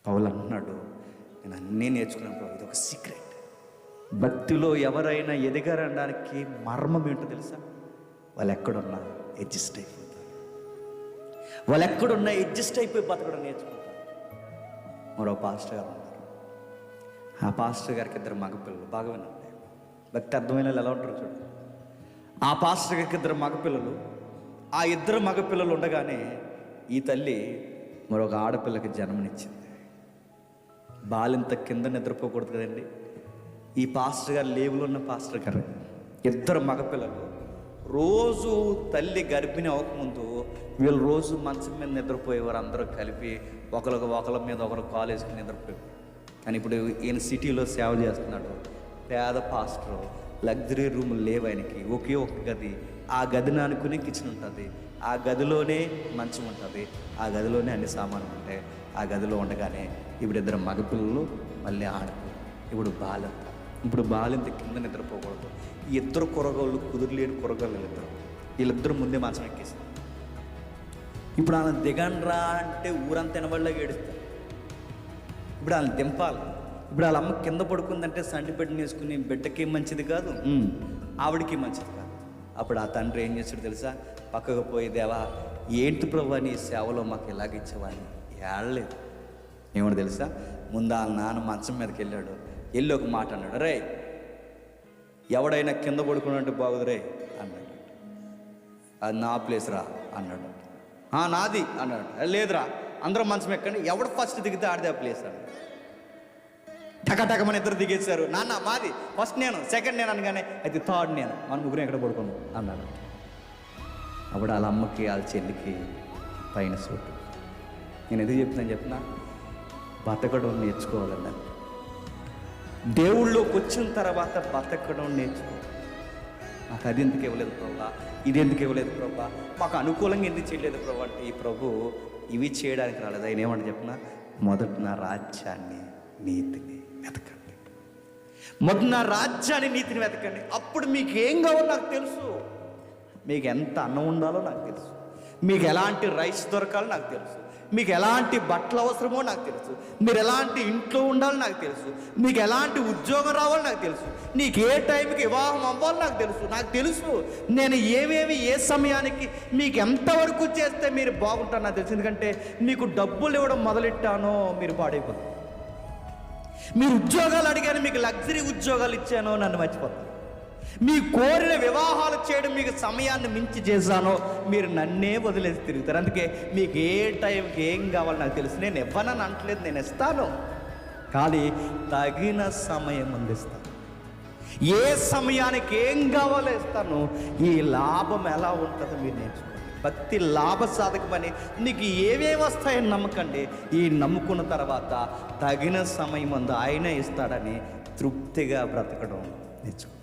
పౌలు అంటున్నాడు, నేను అన్నీ నేర్చుకున్నాను ప్రభు, ఇది ఒక సీక్రెట్. భక్తిలో ఎవరైనా ఎదిగారనడానికి మర్మం ఏంటో తెలుసా? వాళ్ళు ఎక్కడున్నా అడ్జస్ట్ అయిపోతారు. వాళ్ళు ఎక్కడున్నా అడ్జస్ట్ అయిపోయి బతకడం నేర్చుకుంటారు. మరో పాస్టర్ గారు ఉన్నారు. ఆ పాస్టర్ గారికి 2 మగపిల్లలు. బాగా వినండి, భక్తి అర్థమైన వాళ్ళు ఎలా ఉంటారు చూడండి. ఆ పాస్టర్ గారికి 2 మగపిల్లలు. ఆ 2 మగపిల్లలు ఉండగానే ఈ తల్లి మరొక ఆడపిల్లకి జన్మనిచ్చింది. బాలింత కింద నిద్రపోకూడదు కదండి. ఈ పాస్టర్ గారు లేవులో ఉన్న పాస్టర్ గారు 2 మగపిల్లలు. రోజు తల్లి గర్భిణి అవ్వకముందు వీళ్ళు రోజు మంచం మీద నిద్రపోయేవారు. అందరూ కలిపి ఒకళ్ళ మీద ఒకరు కాలేజీకి నిద్రపోయేవారు. కానీ ఇప్పుడు ఈయన సిటీలో సేవ చేస్తున్నాడు. పేద పాస్టర్, లగ్జరీ రూములు లేవు ఆయనకి. ఒకే ఒక గది. ఆ గదిని అనుకునే కిచెన్ ఉంటుంది. ఆ గదిలోనే మంచం ఉంటుంది. ఆ గదిలోనే అన్ని సామాన్లు ఉంటాయి. ఆ గదిలో ఉండగానే ఇప్పుడు 2 మగపిల్లలు, మళ్ళీ ఆడపిల్లలు. ఇప్పుడు బాలింత కింద నిద్రపోకూడదు. ఈ 2 కురగోళ్ళు, కుదురులేని కురగోళ్ళు వీళ్ళిద్దరూ ముందే మంచం ఎక్కేస్తారు. ఇప్పుడు ఆయన దిగండ్రా అంటే ఊరంతా తినబడిలాగా ఏడుస్తారు. ఇప్పుడు వాళ్ళని దింపాలి. ఇప్పుడు వాళ్ళ అమ్మ కింద పడుకుందంటే సండి బిడ్డని వేసుకుని బిడ్డకి మంచిది కాదు, ఆవిడికి మంచిది కాదు. అప్పుడు ఆ తండ్రి ఏం చేస్తాడు తెలుసా? పక్కకు పోయి, దేవా ఏంటి ప్రభు నీ సేవలో మాకు ఇలాగిచ్చేవాడిని ఏడలేదు. ఏమని తెలుసా? ముందు వాళ్ళ నాన్న మంచం మీదకి వెళ్ళి ఒక మాట అన్నాడు, రే ఎవడైనా కింద పడుకున్నట్టు బాగుదు రే అన్నాడు. అది నా ప్లేస్ రా అన్నాడు. నాది అన్నాడు. లేదురా అందరూ మంచం ఎక్కండి, ఎవడు ఫస్ట్ దిగితే ఆడితే ఆ ప్లేస్ అన్నాడు. టకటకమని 2 దిగేశారు. నాన్న మాది, ఫస్ట్ నేను, సెకండ్ నేను అనగానే అయితే థర్డ్ నేను, మన ముగ్గురు ఎక్కడ పడుకున్నాం అన్నాడు. అప్పుడు వాళ్ళ అమ్మకి వాళ్ళ చెల్లికి పైన సూటు. నేను ఎందుకు చెప్తున్నా బతకడం నేర్చుకోవాలన్నా. దేవుళ్ళలోకి వచ్చిన తర్వాత బతకడం నేర్చుకో. నాకు అది ఎందుకు ఇవ్వలేదు ప్రభా, ఇది ఎందుకు ఇవ్వలేదు ప్రభా, మాకు అనుకూలంగా ఎందుకు చేయలేదు ప్రభా అంటే, ఈ ప్రభు ఇవి చేయడానికి రాలేదు. ఆయన ఏమంటే మొదట నా రాజ్యాన్ని నీతిని వెతకండి. మొదట నా రాజ్యాన్ని నీతిని వెతకండి. అప్పుడు మీకు ఏం కావాలో నాకు తెలుసు. మీకు ఎంత అన్నం ఉండాలో నాకు తెలుసు. మీకు ఎలాంటి రైస్ దొరకాలో నాకు తెలుసు. మీకు ఎలాంటి బట్టలు అవసరమో నాకు తెలుసు. మీరు ఎలాంటి ఇంట్లో ఉండాలో నాకు తెలుసు. మీకు ఎలాంటి ఉద్యోగం రావాలో నాకు తెలుసు. నీకు ఏ టైంకి వివాహం అవ్వాలో నాకు తెలుసు. నేను ఏమేమి ఏ సమయానికి మీకు ఎంతవరకు చేస్తే మీరు బాగుంటారో నాకు తెలుసు. ఎందుకంటే మీకు డబ్బులు ఇవ్వడం మొదలెట్టానో మీరు పాడైపోతారు. మీరు ఉద్యోగాలు అడిగాను, మీకు లగ్జరీ ఉద్యోగాలు ఇచ్చానో నన్ను మర్చిపోతారు. మీ కోరిన వివాహాలు చేయడం మీకు సమయాన్ని మించి చేశానో మీరు నన్నే వదిలేసి తిరుగుతారు. అందుకే మీకు ఏ టైంకి ఏం కావాలో నాకు తెలుసు. నేను ఇవ్వనని అంటలేదు, నేను ఇస్తాను, కానీ తగిన సమయం అందిస్తాను. ఏ సమయానికి ఏం కావాలో ఇస్తాను. ఈ లాభం ఎలా ఉంటుందో మీరు నేర్చుకోండి. భక్తి లాభ సాధకమని నీకు ఏవేవి వస్తాయని నమ్మకండి. ఈ నమ్ముకున్న తర్వాత తగిన సమయం అందు ఆయనే ఇస్తాడని తృప్తిగా బ్రతకడం నేర్చుకోండి.